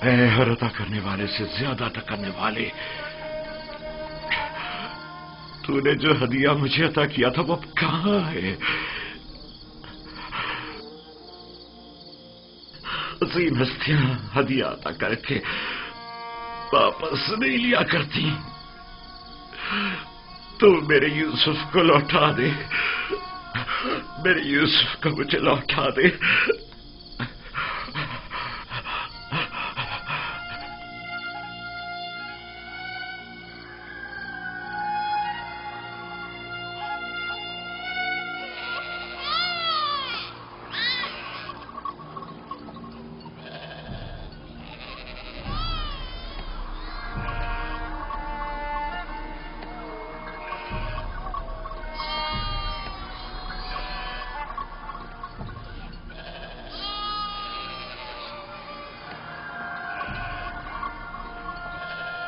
اے ہر عطا کرنے والے سے زیادہ عطا کرنے والے، تو نے جو ہدیہ مجھے عطا کیا تھا وہ اب کہاں ہے؟ عظیم ہستیاں ہدیہ عطا کر کے واپس نہیں لیا کرتی، تو میرے یوسف کو لوٹا دے، میرے یوسف کو مجھے لوٹا دے۔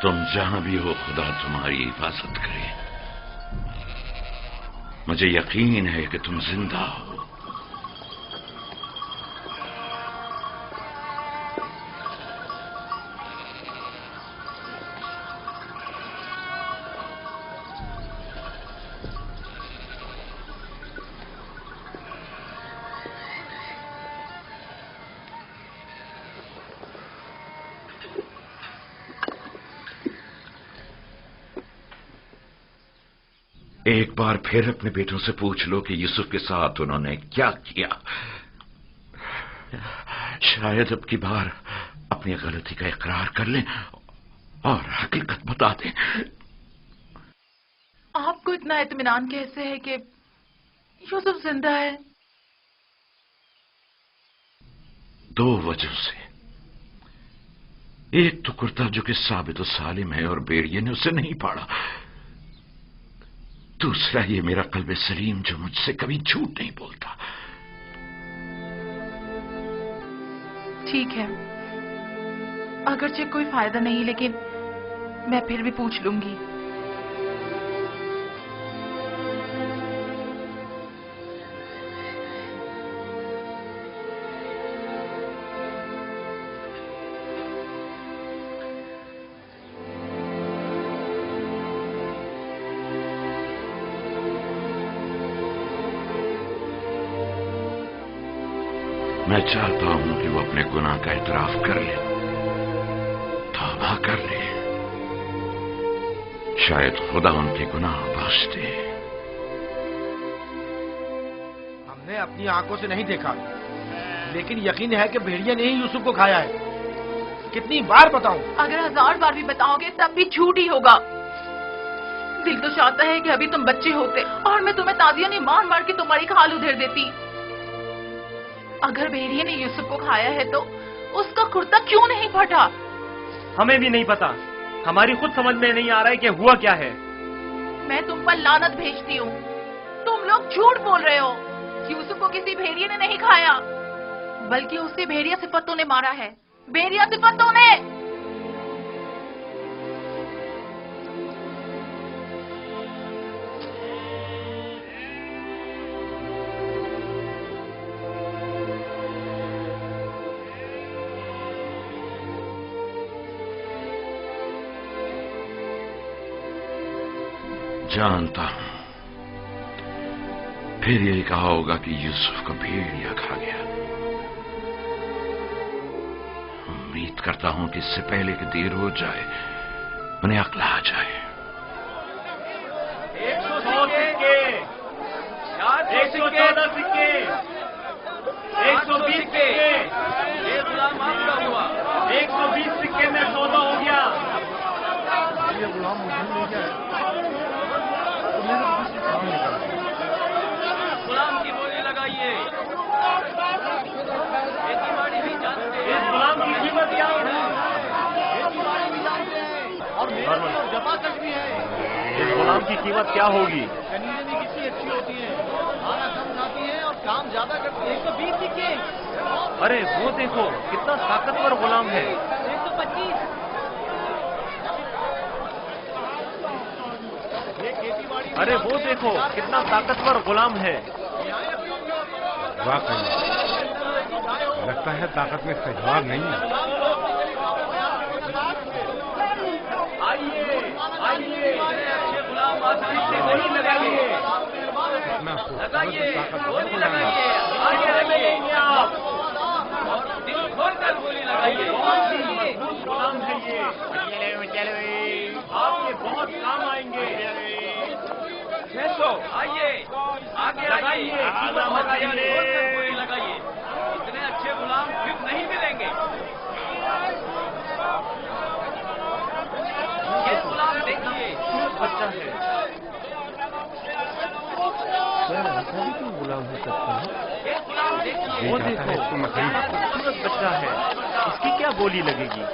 تم جہاں بھی ہو خدا تمہاری حفاظت کرے۔ مجھے یقین ہے کہ تم زندہ ہو۔ ایک بار پھر اپنے بیٹوں سے پوچھ لو کہ یوسف کے ساتھ انہوں نے کیا کیا۔ شاید اب کی بار اپنی غلطی کا اقرار کر لیں اور حقیقت بتا دیں۔ آپ کو اتنا اطمینان کیسے ہے کہ یوسف زندہ ہے؟ دو وجہ سے، ایک تو کرتا جو کہ ثابت و سالم ہے اور بیڑیے نے اسے نہیں پاڑا، دوسرا یہ میرا قلب سلیم جو مجھ سے کبھی جھوٹ نہیں بولتا۔ ٹھیک ہے، اگرچہ کوئی فائدہ نہیں لیکن میں پھر بھی پوچھ لوں گی۔ میں چاہتا ہوں کہ وہ اپنے گناہ کا اعتراف کر لے، توبہ کر لے، شاید خدا ان کے گناہ بخش دے۔ ہم نے اپنی آنکھوں سے نہیں دیکھا لیکن یقین ہے کہ بھیڑیا نے ہی یوسف کو کھایا ہے۔ کتنی بار بتاؤں؟ اگر 1000 بار بھی بتاؤ گے تب بھی جھوٹ ہی ہوگا۔ دل تو چاہتا ہے کہ ابھی تم بچے ہوتے اور میں تمہیں تازیہ نہیں مار مار کے تمہاری کھال ادھیر دیتی۔ اگر بھیڑیے نے یوسف کو کھایا ہے تو اس کا کرتا کیوں نہیں پھٹا؟ ہمیں بھی نہیں پتا، ہماری خود سمجھ میں نہیں آ رہا ہے کہ ہوا کیا ہے۔ میں تم پر لعنت بھیجتی ہوں، تم لوگ جھوٹ بول رہے ہو۔ یوسف کو کسی بھیڑیے نے نہیں کھایا بلکہ اسے بھیڑیا صفتوں نے مارا ہے، بھیڑیا صفتوں نے۔ جانتا ہوں پھر یہی کہا ہوگا کہ یوسف کو بھیڑیا کھا گیا۔ امید کرتا ہوں کہ اس سے پہلے کہ دیر ہو جائے انہیں عقل آ جائے۔ 100 سکے، 114 سکے، 120 سکے، 120 سکے میں سودا ہو گیا۔ غلام کی بولی لگائیے، اس غلام کی قیمت کیا ہے؟ اور جفا کش بھی ہے۔ اس غلام کی قیمت کیا ہوگی؟ کنیزیں بھی کتنی اچھی ہوتی ہیں، کھانا کم کھاتی ہیں اور کام زیادہ کرتی ہیں۔ 120 سکے۔ ارے وہ دیکھو کتنا طاقتور غلام ہے۔ 125۔ ارے وہ دیکھو کتنا طاقتور غلام ہے۔ واقعی لگتا ہے طاقت میں استحبار نہیں ہے۔ آپ کے بہت کام آئیں گے. 600 آئیے آگے لگائیے لگائیے. اتنے اچھے غلام پھر نہیں ملیں گے. یہ غلام دیکھیے بچہ ہے. غلام ہو سکتا ہے. یہ غلام دیکھیے. وہ دیکھو کتنا خوبصورت بچہ ہے. اس کی کیا بولی لگے گی؟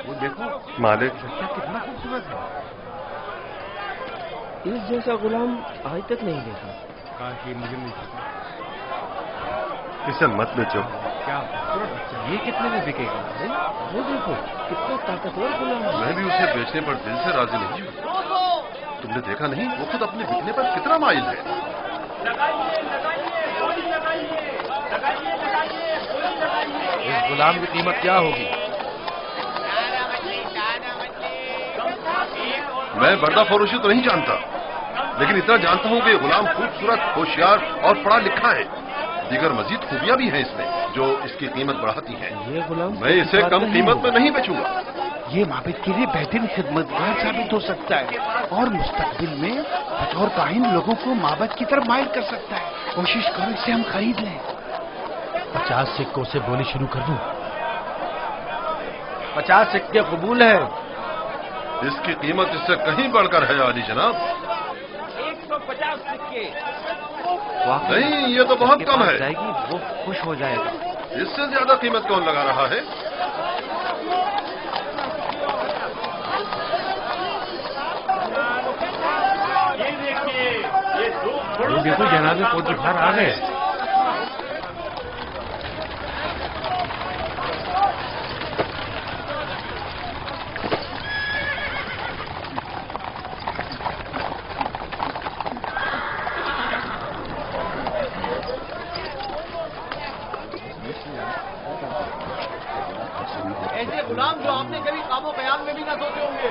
وہ دیکھو مالک بچہ کتنا خوبصورت ہے. اس جیسا غلام آج تک نہیں دیکھا. کاش یہ مجھے مل سکتا. اسے مت بیچو. کیا خوبصورت بچہ. یہ کتنے میں بکے گا؟ وہ دیکھو کتنا طاقتور غلام ہے. میں بھی اسے بیچنے پر دل سے راضی نہیں ہوں. تم نے دیکھا نہیں وہ خود اپنے بکنے پر کتنا مائل ہے. اس غلام کی قیمت کیا ہوگی؟ میں بردہ فروشی تو نہیں جانتا لیکن اتنا جانتا ہوں کہ غلام خوبصورت ہوشیار اور پڑھا لکھا ہے. دیگر مزید خوبیاں بھی ہیں اس میں جو اس کی قیمت بڑھاتی ہیں. یہ غلام میں اسے کم قیمت میں نہیں بیچوں گا. یہ معبد کے لیے بہترین خدمتگار ثابت ہو سکتا ہے اور مستقبل میں بطور کاہن لوگوں کو معبد کی طرف مائل کر سکتا ہے. کوشش کرو اسے ہم خرید لیں. 50 سکوں سے بولی شروع کر دوں. 50 سکے قبول ہے. اس کی قیمت اس سے کہیں بڑھ کر ہے عالی جناب. 150 سکے. نہیں یہ تو بہت کم ہے. جائے گی وہ خوش ہو جائے گا. اس سے زیادہ قیمت کون لگا رہا ہے؟ دیکھو جناب کوٹ باہر آ گئے. ایسے غلام جو آپ نے کبھی کام و قیام میں بھی نہ سوچے ہوں گے.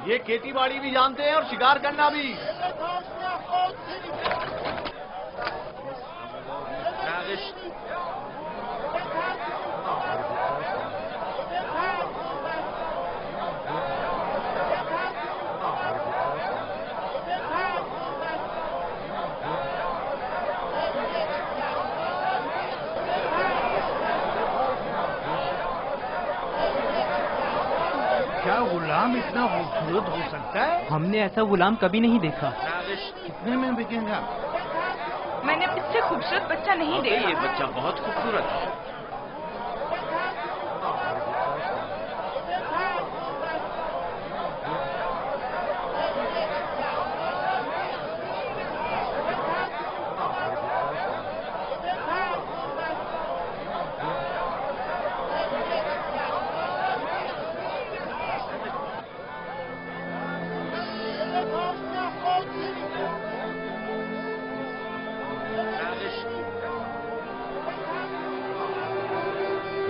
یہ کھیتی باڑی بھی جانتے ہیں اور شکار کرنا بھی. کیا غلام اتنا خوبصورت ہو سکتا ہے؟ ہم نے ایسا غلام کبھی نہیں دیکھا. کتنے میں بکیں گا؟ میں نے اس سے خوبصورت بچہ نہیں دیکھا. یہ بچہ بہت خوبصورت ہے.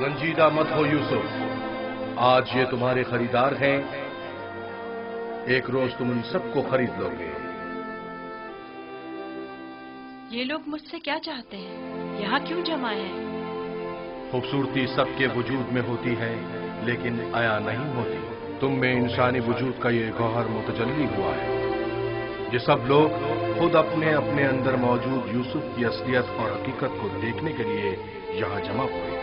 رنجیدہ مت ہو یوسف. آج یہ تمہارے خریدار ہیں. ایک روز تم ان سب کو خرید لو گے. یہ لوگ مجھ سے کیا چاہتے ہیں؟ یہاں کیوں جمع ہیں؟ خوبصورتی سب کے وجود میں ہوتی ہے لیکن عیا نہیں ہوتی. تم میں انسانی وجود کا یہ گوہر متجلی ہوا ہے. یہ سب لوگ خود اپنے اپنے اندر موجود یوسف کی اصلیت اور حقیقت کو دیکھنے کے لیے یہاں جمع ہوئے.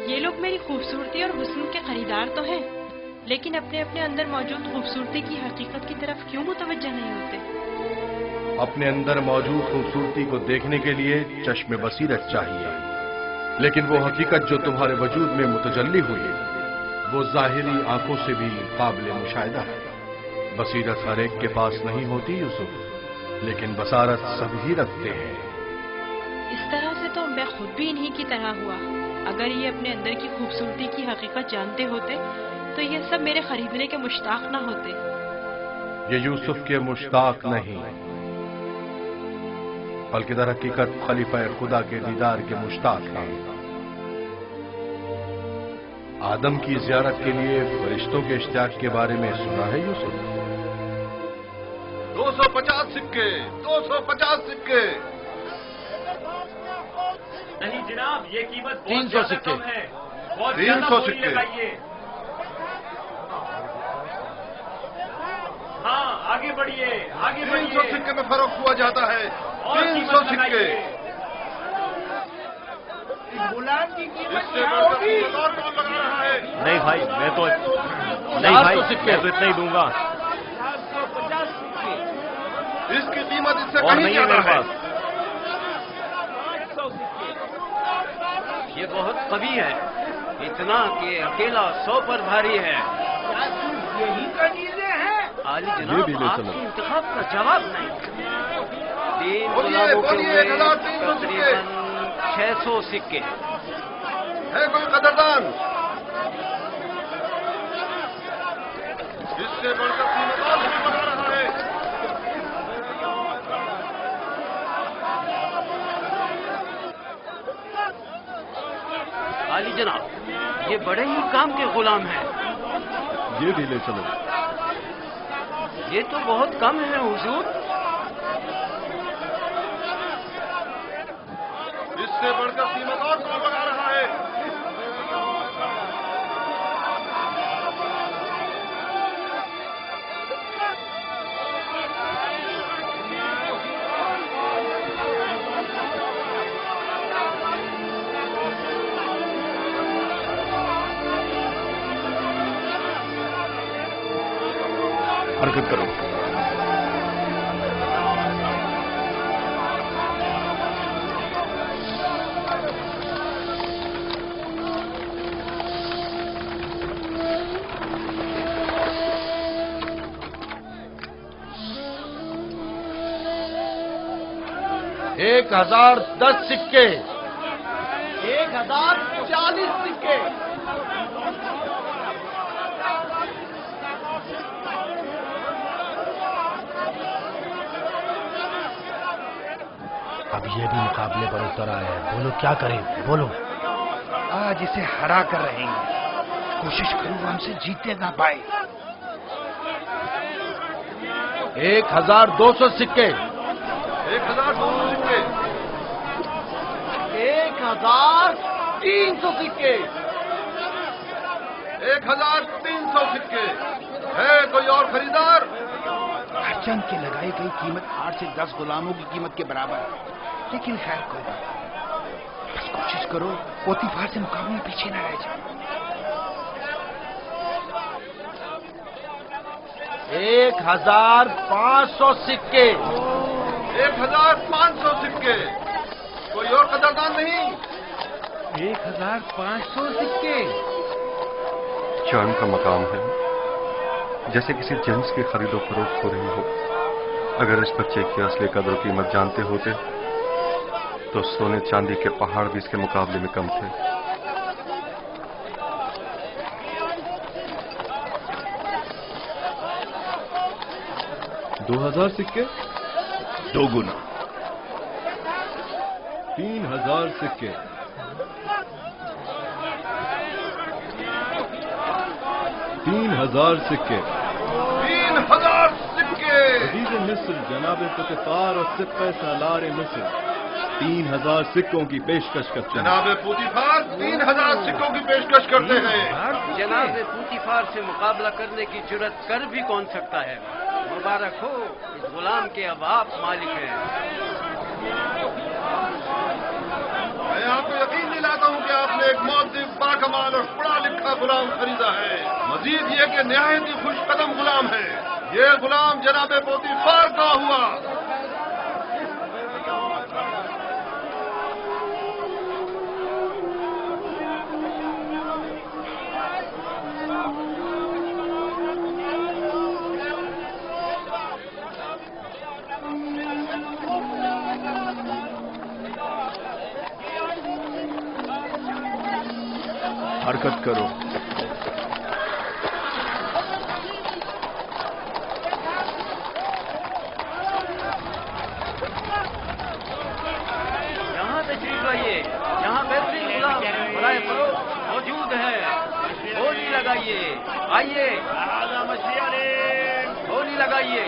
یہ لوگ میری خوبصورتی اور حسن کے خریدار تو ہیں لیکن اپنے اپنے اندر موجود خوبصورتی کی حقیقت کی طرف کیوں متوجہ نہیں ہوتے؟ اپنے اندر موجود خوبصورتی کو دیکھنے کے لیے چشم بصیرت چاہیے لیکن وہ حقیقت جو تمہارے وجود میں متجلی ہوئی وہ ظاہری آنکھوں سے بھی قابل مشاہدہ ہے. بصیرت ہر ایک کے پاس نہیں ہوتی یوسف لیکن بصارت سب ہی رکھتے ہیں. اس طرح سے تو میں خود بھی انہی کی طرح ہوا. اگر یہ اپنے اندر کی خوبصورتی کی حقیقت جانتے ہوتے تو یہ سب میرے خریدنے کے مشتاق نہ ہوتے. یہ یوسف کے مشتاق نہیں बल्कि दर हकीकत खलीफा खुदा के दीदार के मुश्ताक हैं। आदम की जियारत के लिए फरिश्तों के इश्तियाक के बारे में सुना है यूसुफ? 250 सिक्के, 250 सिक्के। नहीं जनाब, ये कीमत 300 सिक्के है, बहुत 300 सिक्के। हाँ, आगे बढ़िए, आगे बढ़िए। 300 सिक्के में फर्क हुआ जाता है। 300 सिक्के। गुलाम की कीमत इससे क्या बढ़कर होगी? कीमत और कौन लगा रहा है? नहीं भाई, मैं तो इतना ही दूंगा। 450 सिक्के। इसकी कीमत इससे और कहीं नहीं है ज्यादा मेरे है। पास। 500 सिक्के। ये बहुत कवि है, इतना कि अकेला 100 पर भारी है। क्या सिर्फ यही का चीजें हैं? आली ये जनाब, भी ले चलो। आपके इंतखाब का जवाब नहीं। 3 बोलिए, गुलामों के बोलिए, हुए 1300 सिक्के। तकरीबन 600 सिक्के। है कोई कदरदान? इससे बढ़कर कीमत और नहीं लगा रहा है। आली जनाब, ये बड़े ही काम के गुलाम हैं। ये भी ले चलो। ये तो बहुत कम है हुजूर। इससे बढ़कर कीमत और कौन लगा रहा है? हरकत करो। एक 1010 सिक्के। 1040 सिक्के। अब ये भी मुकाबले पर उतर आया है। बोलो क्या करें, बोलो। आज इसे हरा कर रहेंगे। कोशिश करूँ वो हमसे जीते ना पाए। 1200 सिक्के। 1200 सिक्के। 1300 सिक्के। 1300 सिक्के। है कोई और खरीदार? हरचंद की लगाई गई कीमत 8 से 10 गुलामों की कीमत के बराबर है। लेकिन खैर कोई बात नहीं। बस कोशिश करो पोतीफार से मुकाबले में पीछे न रह जाए। 1500 सिक्के। 1500 सिक्के। कोई और कदरदान नहीं? 1500 सिक्के। चांद का मकाम है, जैसे किसी जिन्स की खरीदो फरोख्त हो रही हो। अगर इस बच्चे की असली कदर कीमत जानते होते तो सोने चांदी के पहाड़ भी इसके मुकाबले में कम थे। $2000 सिक्के। 2 गुना। 3000 सिक्के। 3000 सिक्के। 3000 सिक्के। अजीज मिस्र जनाब पुतिफार और सिक्के सालार मिस्र 3000 सिक्कों की पेशकश करते हैं। जनाब पुतिफार 3000 सिक्कों की पेशकश करते हैं। जनाब पुतिफार से मुकाबला करने की जुर्रत कर भी कौन सकता है। मुबारक हो, इस गुलाम के अब आप मालिक हैं। मैं आपको यकीन दिलाता हूं कि आपने एक मौद्दिब, बाकमाल और पढ़ा लिखा गुलाम खरीदा है। मजीद ये कि निहायत ही खुश कदम गुलाम है। ये गुलाम जनाब पोतीफार का हुआ। हरकत करो। लगाइए, आइए होली लगाइए।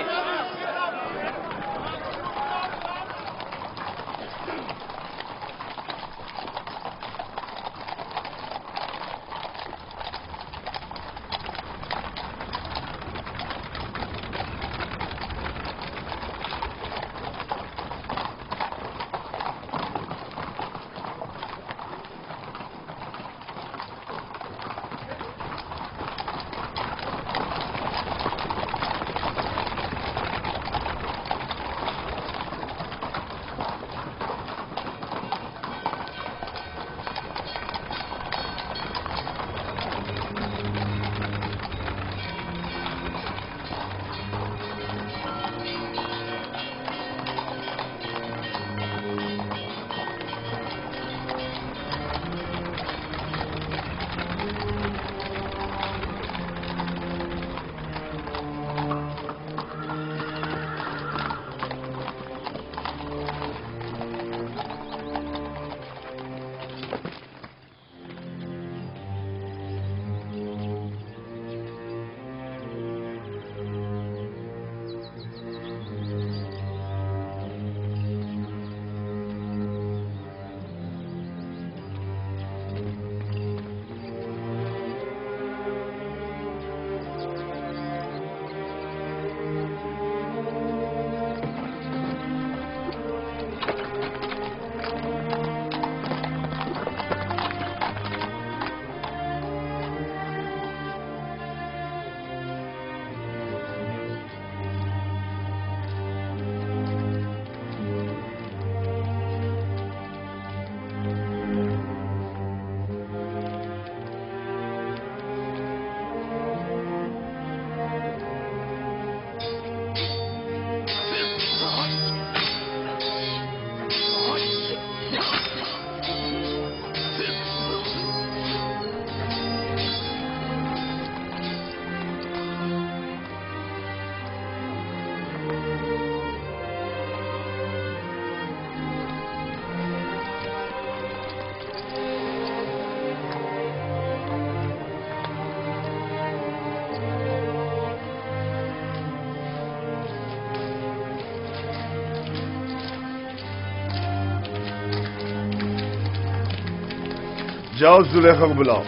जाओ जुलेखा को बुलाओ।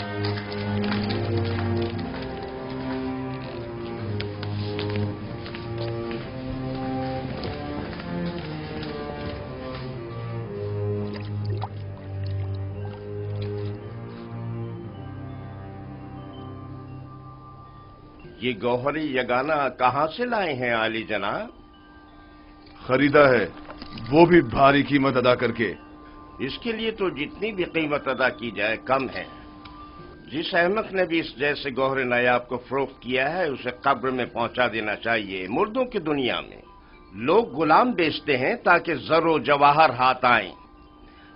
ये गौहरी यगाना कहाँ से लाए हैं आली जनाब? खरीदा है, वो भी भारी कीमत अदा करके। इसके लिए तो जितनी भी कीमत अदा की जाए कम है। जिस अहमक ने भी इस जैसे गौहरे नायाब को फरोख्त किया है उसे कब्र में पहुंचा देना चाहिए। मुर्दों की दुनिया में लोग गुलाम बेचते हैं ताकि जरो जवाहर हाथ आए।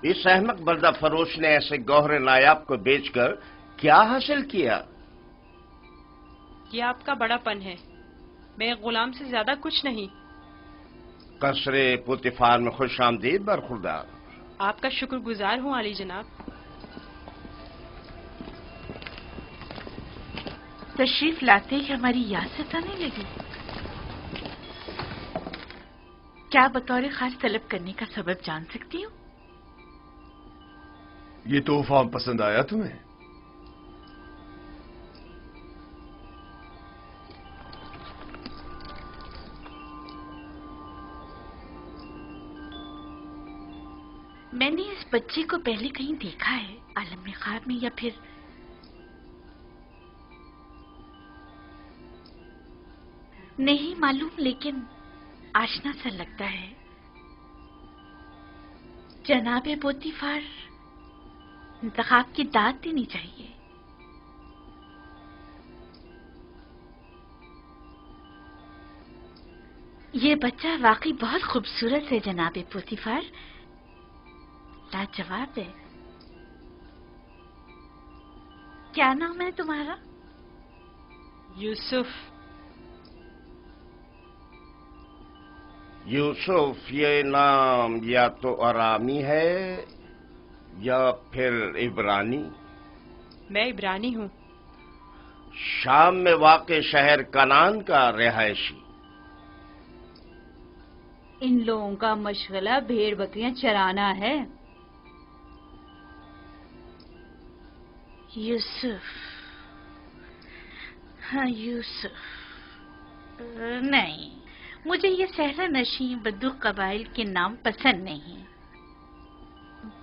इस अहमक बर्दा फरोश ने ऐसे गौहरे नायाब को बेचकर क्या हासिल किया? ये आपका बड़ापन है, मैं गुलाम से ज्यादा कुछ नहीं। कसरे पुतिफार में खुश आमदीद बरखुरदार। आपका शुक्रगुजार हूँ आली जनाब। तशरीफ लाते ही हमारी याद सताने लगी। क्या बतौर खास तलब करने का सबब जान सकती हूँ? ये तोहफा पसंद आया तुम्हें? मैंने इस बच्चे को पहले कहीं देखा है, आलम में ख्वाब में या फिर नहीं मालूम, लेकिन आशना सा लगता है। जनाबे पोतीफार इंतखाब की दाद देनी चाहिए। ये बच्चा वाकई बहुत खूबसूरत है जनाबे पोतीफार, लाजवाब है। क्या नाम है तुम्हारा? यूसुफ। यूसुफ ये नाम या तो अरामी है या फिर इब्रानी। मैं इब्रानी हूँ। شام میں واقع شہر کنعان کا رہائشی۔ ان لوگوں کا مشغلہ بھیڑ بکریاں چرانا ہے۔ یوسف، ہاں یوسف، نہیں، مجھے یہ صحرا نشین بدو قبائل کے نام پسند نہیں،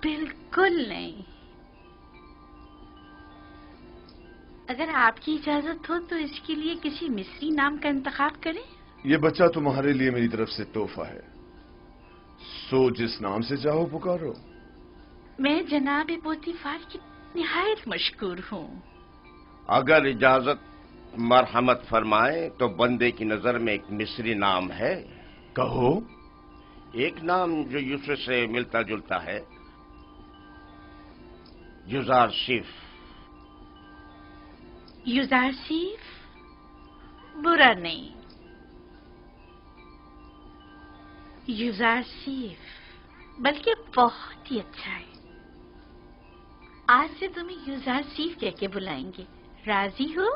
بالکل نہیں۔ اگر آپ کی اجازت ہو تو اس کے لیے کسی مصری نام کا انتخاب کریں۔ یہ بچہ تمہارے لیے میری طرف سے تحفہ ہے، سو جس نام سے چاہو پکارو۔ میں جناب پوتیفار کی نہایت مشکور ہوں۔ اگر اجازت مرحمت فرمائے تو بندے کی نظر میں ایک مصری نام ہے۔ کہو۔ ایک نام جو یوسف سے ملتا جلتا ہے، یوزارسیف۔ یوزارسیف برا نہیں، یوزارسیف بلکہ بہت ہی اچھا ہے۔ آج سے تمہیں یوزارسیف کہہ کے بلائیں گے، راضی ہو؟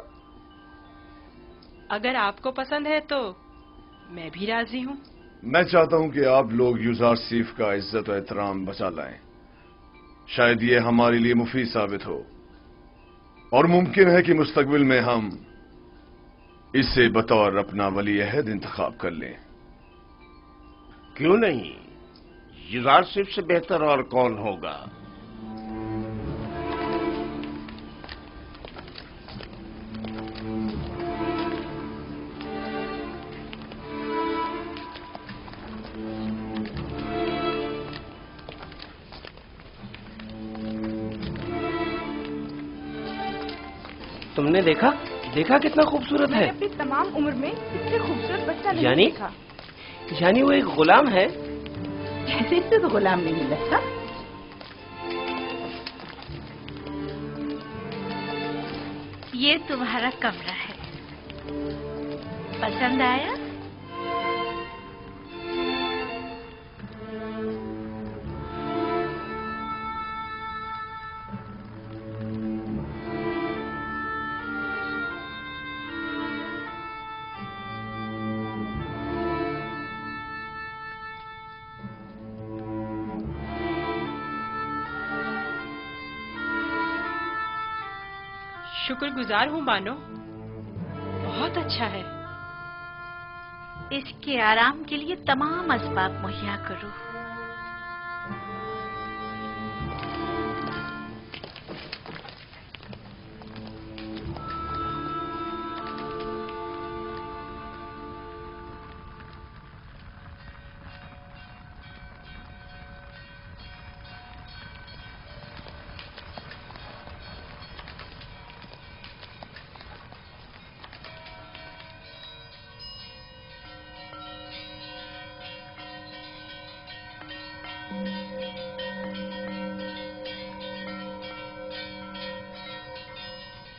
اگر آپ کو پسند ہے تو میں بھی راضی ہوں۔ میں چاہتا ہوں کہ آپ لوگ یوزارسیف کا عزت و احترام بچا لائیں، شاید یہ ہمارے لیے مفید ثابت ہو، اور ممکن ہے کہ مستقبل میں ہم اسے بطور اپنا ولی عہد انتخاب کر لیں۔ کیوں نہیں؟ یوزارسیف سے بہتر اور کون ہوگا؟ تم نے دیکھا کتنا خوبصورت ہے؟ میں اپنی تمام عمر میں اس سے خوبصورت بچہ نہیں دیکھا۔ یعنی وہ ایک غلام ہے؟ ایسے سے تو غلام نہیں لگتا۔ یہ تمہارا کمرہ ہے، پسند آیا؟ شکر گزار ہوں بانو، بہت اچھا ہے۔ اس کے آرام کے لیے تمام اسباب مہیا کرو۔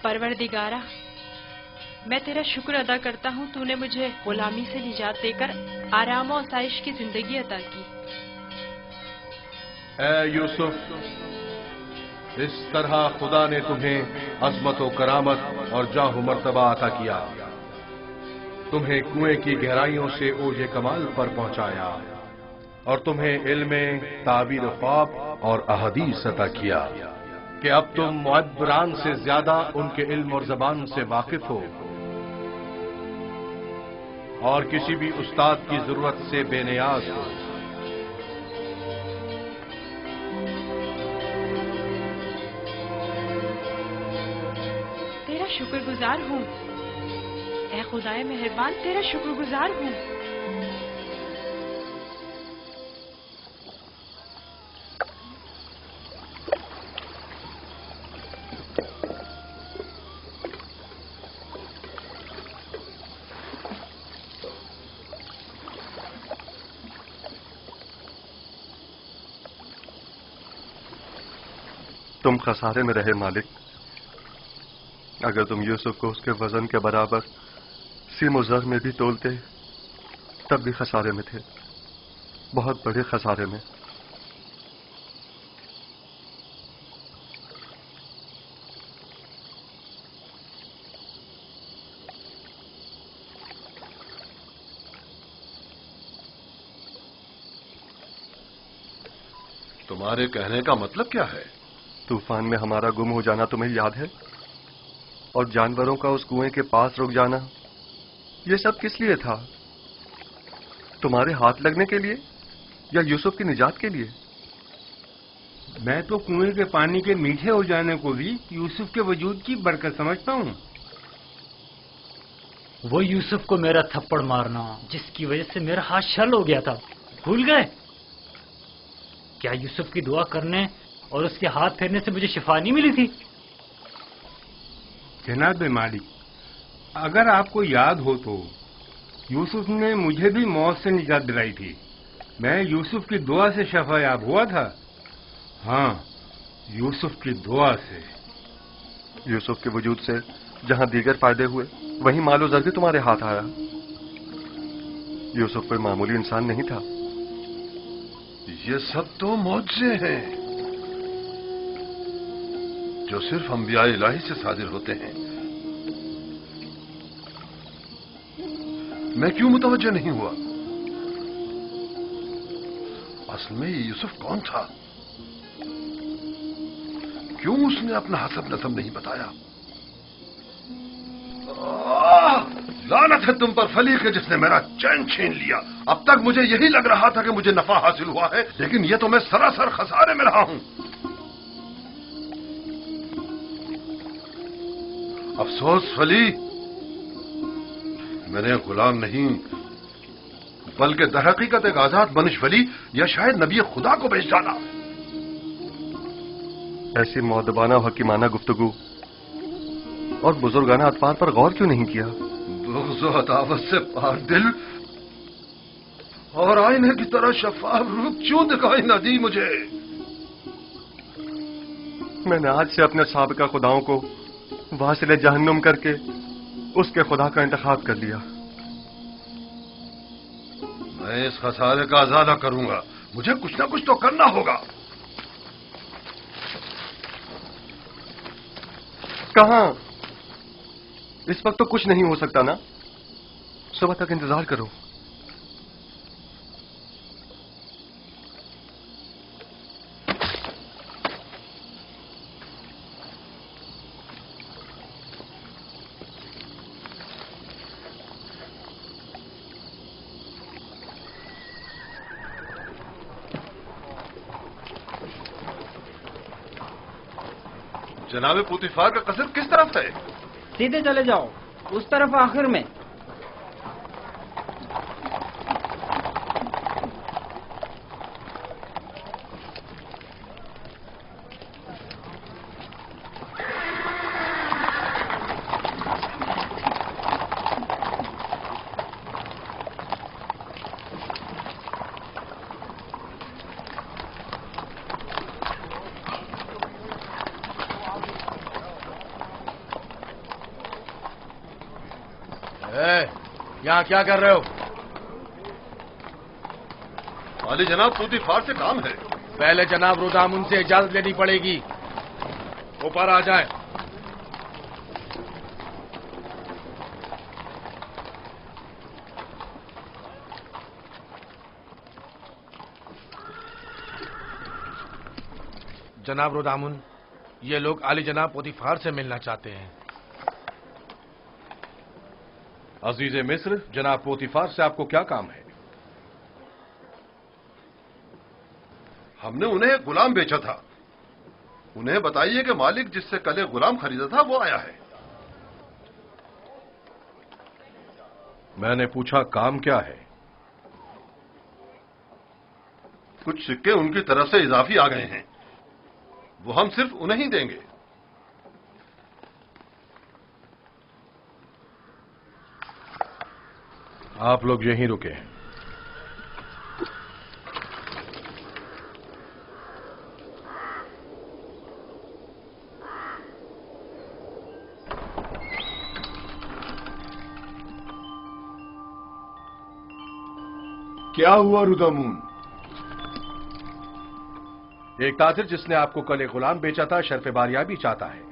پروردگارا، میں تیرا شکر ادا کرتا ہوں تو نے مجھے غلامی سے نجات دے کر آرام و آسائش کی زندگی عطا کی۔ اے یوسف، اس طرح خدا نے تمہیں عظمت و کرامت اور جاہ و مرتبہ عطا کیا، تمہیں کنویں کی گہرائیوں سے اوج کمال پر پہنچایا، اور تمہیں علم تعبیر خواب اور احادیث عطا کیا کہ اب تم معبران سے زیادہ ان کے علم اور زبان سے واقف ہو، اور کسی بھی استاد کی ضرورت سے بے نیاز ہو۔ تیرا شکر گزار ہوں، اے خدائے مہربان، تیرا شکر گزار ہوں۔ تم خسارے میں رہے مالک، اگر تم یوسف کو اس کے وزن کے برابر سیم و زر میں بھی تولتے تب بھی خسارے میں تھے، بہت بڑے خسارے میں۔ तुम्हारे कहने का मतलब क्या है? तूफान में हमारा गुम हो जाना तुम्हें याद है? और जानवरों का उस कुएं के पास रुक जाना, ये सब किस लिए था? तुम्हारे हाथ लगने के लिए या यूसुफ की निजात के लिए? मैं तो कुएं के पानी के मीठे हो जाने को भी यूसुफ के वजूद की बरकत समझता हूँ। वो यूसुफ को मेरा थप्पड़ मारना जिसकी वजह से मेरा हाथ शल हो गया था, भूल गए? क्या यूसुफ की दुआ करने और उसके हाथ फेरने से मुझे शिफा नहीं मिली थी? जनाब मालिक, अगर आपको याद हो तो यूसुफ ने मुझे भी मौत से निजात दिलाई थी। मैं यूसुफ की दुआ से शफायाब हुआ था। हाँ, यूसुफ की दुआ से। यूसुफ के वजूद से जहां दीगर फायदे हुए, वहीं मालो ज़र भी तुम्हारे हाथ आया। यूसुफ कोई मामूली इंसान नहीं था। ये सब तो मौजज़े हैं जो सिर्फ अंबिया इलाही से सादिर होते हैं। मैं क्यों मुतवज्जो नहीं हुआ? असल में ये यूसुफ कौन था? क्यों उसने अपना हसब नसब नहीं बताया? लानत है तुम पर फली के जिसने मेरा चैन छीन लिया। अब तक मुझे यही लग रहा था कि मुझे नफा हासिल हुआ है, लेकिन ये तो मैं सरासर खसारे में रहा हूं। अफसोस फली, मैंने गुलाम नहीं बल्कि दरहकीकत एक आजाद बनिश वली या शायद नबी खुदा को बेच डाला। ऐसी मौदबाना और हकीमाना गुफ्तगू और बुजुर्गाना अतवार पर गौर क्यों नहीं किया? बुग़्ज़ व अदावत से पाक दिल और आईने की तरह शफाफ रूप क्यों दिखाई न दी मुझे? मैंने आज से अपने साबिका खुदाओं को वासिले जहन्नुम करके उसके खुदा का इंतखाब कर लिया। मैं इस खसारे का अज़ाला करूंगा। मुझे कुछ ना कुछ तो करना होगा। कहां? इस वक्त तो कुछ नहीं हो सकता ना। सुबह तक इंतजार करो। जनाबे पुतिफार का कसर किस तरफ है? सीधे चले जाओ, उस तरफ आखिर में। यहाँ क्या कर रहे हो? वाली जनाब, पुतिफार से काम है। पहले जनाब रुदामुन से इजाजत लेनी पड़ेगी। ऊपर आ जाए। जनाब रुदामुन, ये लोग आली जनाब पुतिफार से मिलना चाहते हैं। अजीज मिस्र, जनाब पोतीफार से आपको क्या काम है? हमने उन्हें एक गुलाम बेचा था। उन्हें बताइए कि मालिक जिससे कल एक गुलाम खरीदा था वो आया है। मैंने पूछा काम क्या है? कुछ सिक्के उनकी तरफ से इजाफी आ गए हैं, वो हम सिर्फ उन्हें ही देंगे। आप लोग यहीं रुके। क्या हुआ रुदामुन? एक ताजिर जिसने आपको कल एक गुलाम बेचा था शर्फ बारियाबी चाहता है।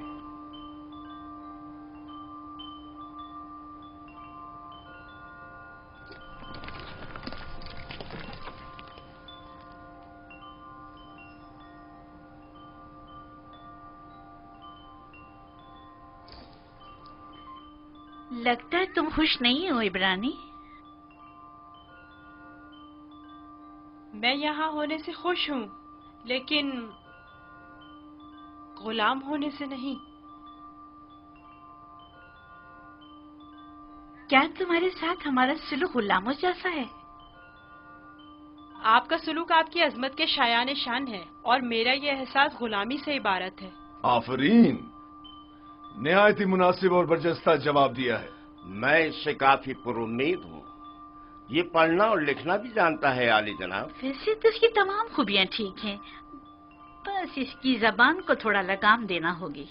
लगता है तुम खुश नहीं हो इब्रानी। मैं यहाँ होने से खुश हूँ, लेकिन गुलाम होने से नहीं। क्या तुम्हारे साथ हमारा सलूक गुलामों जैसा है? आपका सलूक आपकी अजमत के शायान शान है और मेरा ये एहसास गुलामी से इबारत है। आफरीन, निहायत ही मुनासिब और बरजस्ता जवाब दिया है। मैं इससे काफी पुरुम्मीद हूँ। ये पढ़ना और लिखना भी जानता है आली जनाब। वैसे तो इसकी तमाम खूबियां ठीक हैं, बस इसकी जबान को थोड़ा लगाम देना होगी।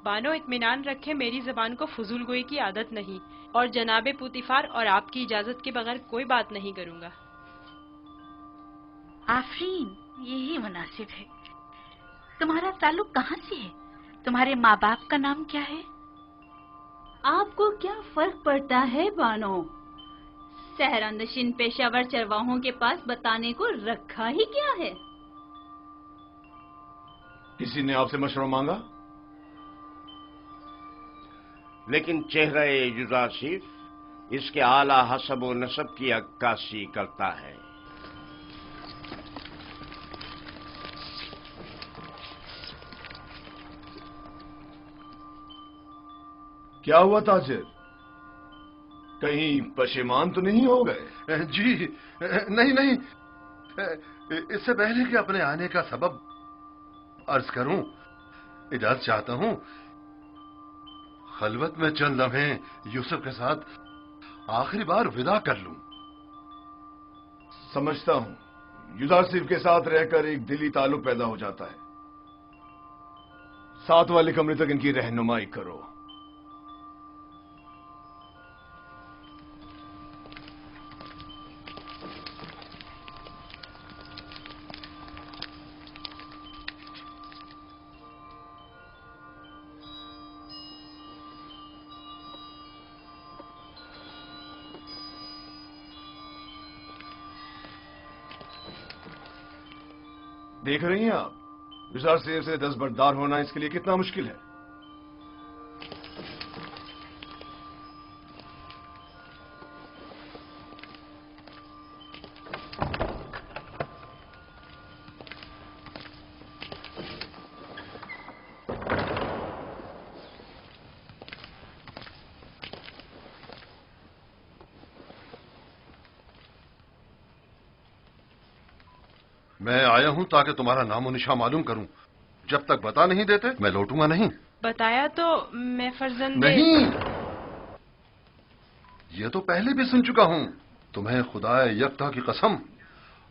बानो इत्मीनान रखे, मेरी जबान को फजूल गोई की आदत नहीं और जनाबे पुतिफार और आपकी इजाजत के बगैर कोई बात नहीं करूंगा। आफरीन, यही मुनासिब है। तुम्हारा ताल्लुक कहाँ से है? तुम्हारे माँ बाप का नाम क्या है? आपको क्या फर्क पड़ता है बानो? सहरानशीन पेशावर चरवाहों के पास बताने को रखा ही क्या है? किसी ने आपसे मशवरा मांगा? लेकिन चेहरा युजासिफ इसके आला हसब व नसब की अक्कासी करता है। क्या हुआ ताजिर, कहीं पशेमान तो नहीं हो गए? जी नहीं नहीं, इससे पहले कि अपने आने का सबब अर्ज करूं, इजाजत चाहता हूं खलवत में चंद लम्हे यूसुफ के साथ आखिरी बार विदा कर लूं। समझता हूं युजासिफ के साथ रहकर एक दिली ताल्लुक पैदा हो जाता है। साथ वाले कमरे तक इनकी रहनुमाई करो। देख रही हैं आप, युजासिफ से दस्तबरदार होना इसके लिए कितना मुश्किल है। मैं आया हूं ताकि तुम्हारा नामो निशा मालूम करूं। जब तक बता नहीं देते मैं लौटूंगा नहीं। बताया तो मैं फर्जंदे नहीं, ये तो पहले भी सुन चुका हूं। तुम्हें खुदाए यकता की कसम,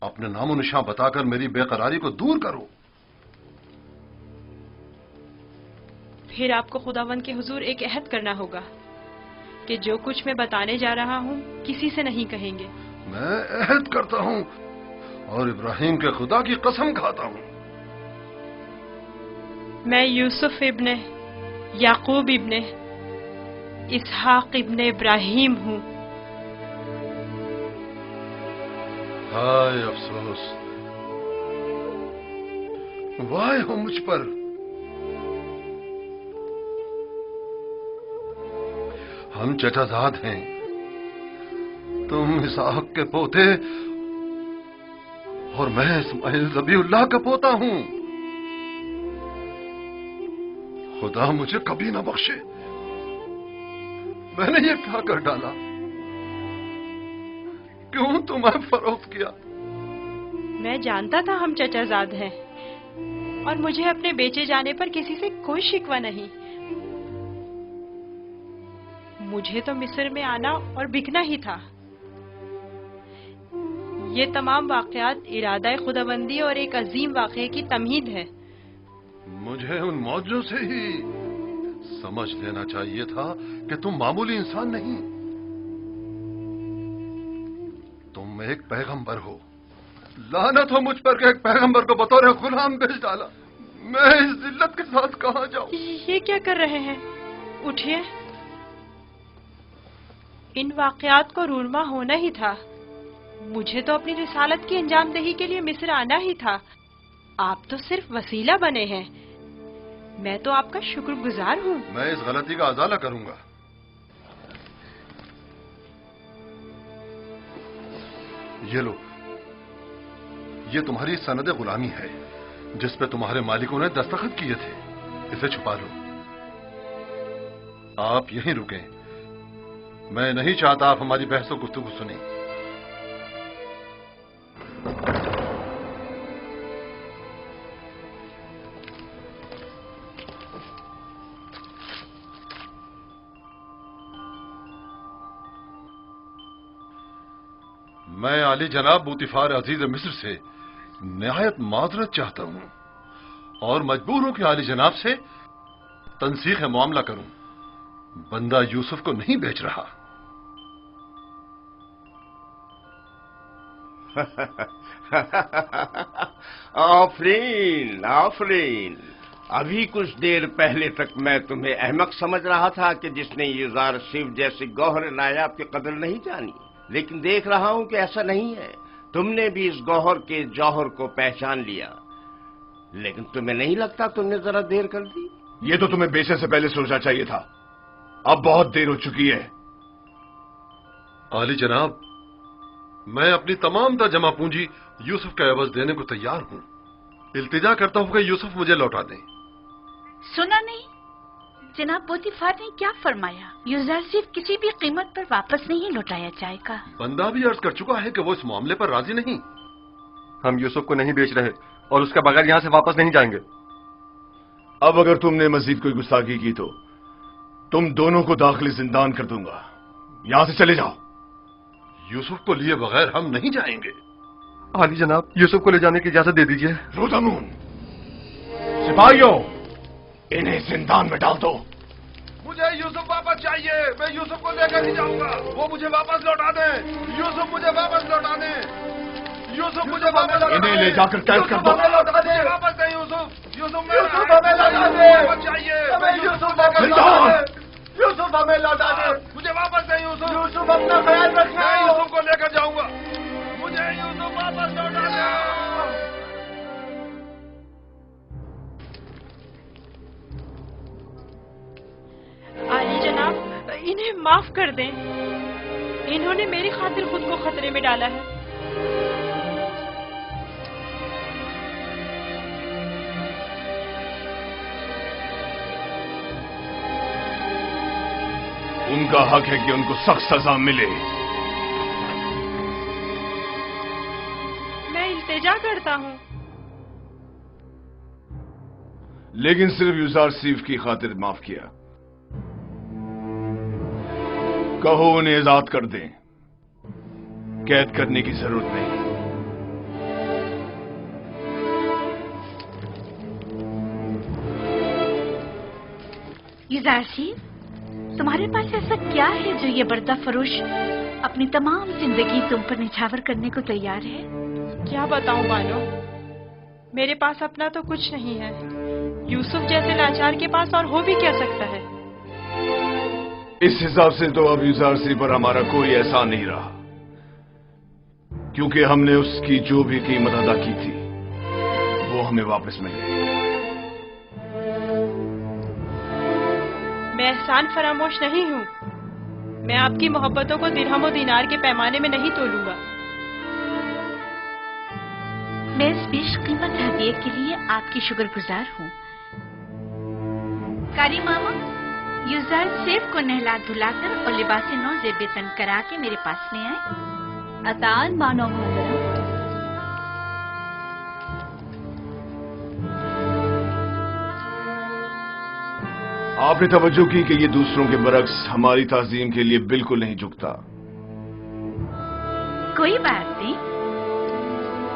अपने नामो निशा बताकर मेरी बेकरारी को दूर करो। फिर आपको खुदावंद के हुजूर एक अहद करना होगा कि जो कुछ मैं बताने जा रहा हूँ किसी से नहीं कहेंगे। मैं अहद करता हूं और इब्राहिम के खुदा की कसम खाता हूं। मैं यूसुफ इब्ने याकूब इब्ने इसहाक इब्ने इब्राहिम हूँ। हाय अफसोस, वाह हो मुझ पर। हम चचाजाद हैं, तुम इसहाक के पोते और मैं इस्माइल ज़बीउल्लाह का पोता हूं। खुदा मुझे कभी ना बख्शे, मैंने ये क्या कर डाला? क्यों तुम्हें फरोख्त किया? मैं जानता था हम चचाजाद हैं और मुझे अपने बेचे जाने पर किसी से कोई शिकवा नहीं। मुझे तो मिस्र में आना और बिकना ही था। ये तमाम वाकयात इरादा खुदाबंदी और एक अजीम वाक़े की तमहीद है। मुझे उन मौजों से ही समझ लेना चाहिए था कि तुम मामूली इंसान नहीं, तुम एक पैगंबर हो। लानत हो मुझ पर कि एक पैगंबर को बतौर गुलाम भेज डाला। मैं इस जिल्लत के साथ कहां जाऊं? ये क्या कर रहे हैं? उठिए। इन वाकयात को रूरमा होना ही था। मुझे तो अपनी रिसालत की अंजामदही के लिए मिस्र आना ही था। आप तो सिर्फ वसीला बने हैं। मैं तो आपका शुक्रगुजार हूँ। मैं इस गलती का अजाला करूंगा। ये लो, ये तुम्हारी सनद गुलामी है जिस पे तुम्हारे मालिकों ने दस्तखत किए थे। इसे छुपा लो। आप यहीं रुकें, मैं नहीं चाहता आप हमारी बहस और गुफ्तगू सुनें। मैं आली जनाब बूतिफार अजीज मिस्र से निहायत माजरत चाहता हूं और मजबूर हूं कि आली जनाब से तनसीख मामला करूं। बंदा यूसुफ को नहीं बेच रहा। आफरीन आफरीन। अभी कुछ देर पहले तक मैं तुम्हें अहमक समझ रहा था कि जिसने यूजार शिव जैसे गौहर नायाब की कदर नहीं जानी, लेकिन देख रहा हूं कि ऐसा नहीं है। तुमने भी इस गौहर के जौहर को पहचान लिया, लेकिन तुम्हें नहीं लगता तुमने जरा देर कर दी? ये तो तुम्हें बेचने से पहले सोचना चाहिए था। अब बहुत देर हो चुकी है। आली जनाब, मैं अपनी तमाम जमा पूंजी यूसुफ के एवज देने को तैयार हूं। इल्तिजा करता हूं कि यूसुफ मुझे लौटा दें। सुना नहीं जनाब पोतीफार ने क्या फरमाया? यूसुफ सिर्फ किसी भी कीमत पर वापस नहीं लौटाया जाएगा। बंदा भी अर्ज कर चुका है कि वो इस मामले पर राजी नहीं। हम यूसुफ को नहीं बेच रहे और उसके बगैर यहां से वापस नहीं जाएंगे। अब अगर तुमने मजीद कोई गुस्ताखी की तो तुम दोनों को दाखिली जिंदान कर दूंगा। यहां से चले जाओ। यूसुफ को लिए बगैर हम नहीं जाएंगे। आली जनाब, यूसुफ को ले जाने की इजाजत दे दीजिए। रोदामून, सिपाहियों, इन्हें जिंदान में डाल दो। मुझे यूसुफ वापस चाहिए। मैं यूसुफ को लेकर ही जाऊंगा। वो मुझे वापस लौटा दे। यूसुफ मुझे वापस लौटा दे। यूसुफ मुझे वापस लौटा दे। इन्हें ले जाकर कैद कर दो। लौटा दे। वापस दे यूसुफ। यूसुफ हमें लौटा दे। चाहिए यूसुफ हमें लौटा दे। मुझे वापस दे यूसुफ। यूसुफ अपना ख्याल रखना। मैं यूसुफ को लेकर जाऊंगा। मुझे यूसुफ वापस लौटा दे। आली जनाब, इन्हें माफ कर दें। इन्होंने मेरी खातिर खुद को खतरे में डाला है। उनका हक है कि उनको सख्त सजा मिले। मैं इल्तिजा करता हूं, लेकिन सिर्फ यूजार सीफ की खातिर माफ किया। कहो उन्हें आजाद कर दें। कैद करने की जरूरत नहीं। यूजार सिफ, तुम्हारे पास ऐसा क्या है जो ये बर्दा फरोश अपनी तमाम जिंदगी तुम पर निछावर करने को तैयार है? क्या बताऊं बानो, मेरे पास अपना तो कुछ नहीं है। यूसुफ जैसे लाचार के पास और हो भी क्या सकता है? इस हिसाब से तो अब यूजार सी पर हमारा कोई एहसान नहीं रहा, क्योंकि हमने उसकी जो भी कीमत अदा की थी वो हमें वापस मिल गई। मैं एहसान फरामोश नहीं हूँ। मैं आपकी मोहब्बतों को दिरहम और दीनार के पैमाने में नहीं तोलूंगा। मैं इस बेशकीमत हदिये के लिए आपकी शुक्रगुजार हूँ। कारी मामा, यूजार सेफ को नहला धुलाकर और लिबास नौ जेब तन करा के मेरे पास ले आए। अतान मानो मोहतरम। आपने तवज्जो की कि ये दूसरों के बरक्स हमारी ताजीम के लिए बिल्कुल नहीं झुकता। कोई बात नहीं,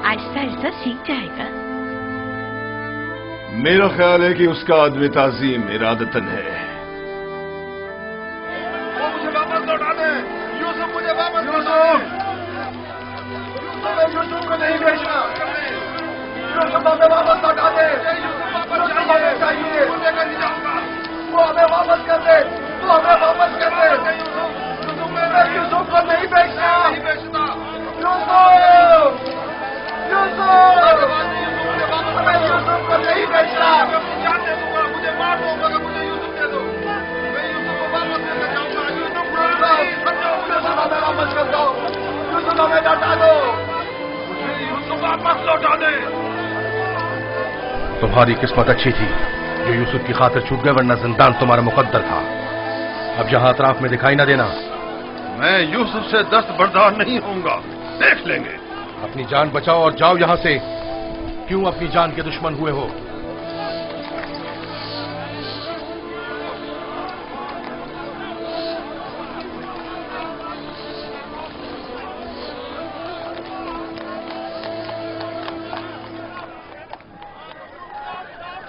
आहिस्ता आहिस्ता सीख जाएगा। मेरा ख्याल है कि उसका आदमी ताजीम इरादतन है। वो मुझे वापस लौटा दे। यूसुफ मुझे वापस लौटा दे। यूसुफ को नहीं बेचना। यूसुफ हमें वापस लौटा दे। यूसुफ वापस चाहिए। वो लेकर नहीं जाऊंगा। वो हमें वापस कर दे। वो हमें वापस कर दे। यूसुफ को नहीं बेचना। यूसुफ, हमें यूसुफ को नहीं बेचना। जान दे दूंगा, मुझे मार दो मगर मुझे यूसुफ दे दो। मैं यूसुफ को वापस लेकर जाऊंगा। यूसुफ हमें वापस कर दो। यूसुफ हमें लौटा दो। वापस लौटा दे। तुम्हारी किस्मत अच्छी थी जो यूसुफ की खातिर छूट गए, वरना जिंदान तुम्हारा मुकद्दर था। अब जहां अतराफ में दिखाई ना देना। मैं यूसुफ से दस्त बर्दार नहीं होऊंगा, देख लेंगे। अपनी जान बचाओ और जाओ यहां से। क्यों अपनी जान के दुश्मन हुए हो?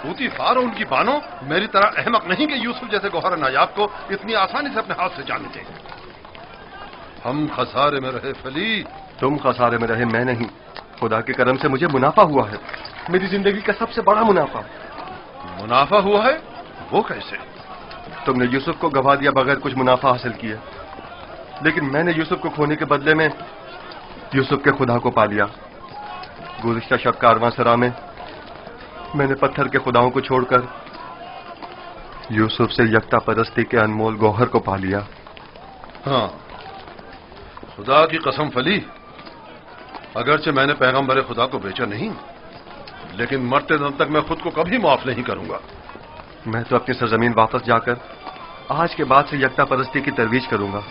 पूतीफार और उनकी बानो मेरी तरह अहमक नहीं कि यूसुफ जैसे गौहर नायाब को इतनी आसानी से अपने हाथ से जाने दें। हम खसारे में रहे फली। तुम खसारे में रहे, मैं नहीं। खुदा के करम से मुझे मुनाफा हुआ है, मेरी जिंदगी का सबसे बड़ा मुनाफा। मुनाफा हुआ है? वो कैसे? तुमने यूसुफ को गवा दिया बगैर कुछ मुनाफा हासिल किया, लेकिन मैंने यूसुफ को खोने के बदले में यूसुफ के खुदा को पा लिया। गुज़िश्ता शब कारवांसरा में मैंने पत्थर के खुदाओं को छोड़कर यूसुफ से यकता परस्ती के अनमोल गौहर को पा लिया। हाँ, खुदा की कसम फली, अगरचे मैंने पैगंबर खुदा को बेचा नहीं, लेकिन मरते दम तक मैं खुद को कभी माफ नहीं करूंगा। मैं तो अपनी सरजमीन वापस जाकर आज के बाद से यकता परस्ती की तरवीज करूंगा।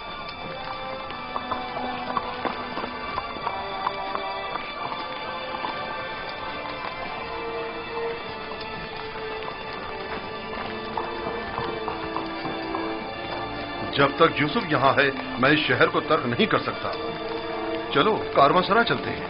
जब तक यूसुफ यहां है मैं इस शहर को तर्क नहीं कर सकता। चलो कारवांसरा चलते हैं।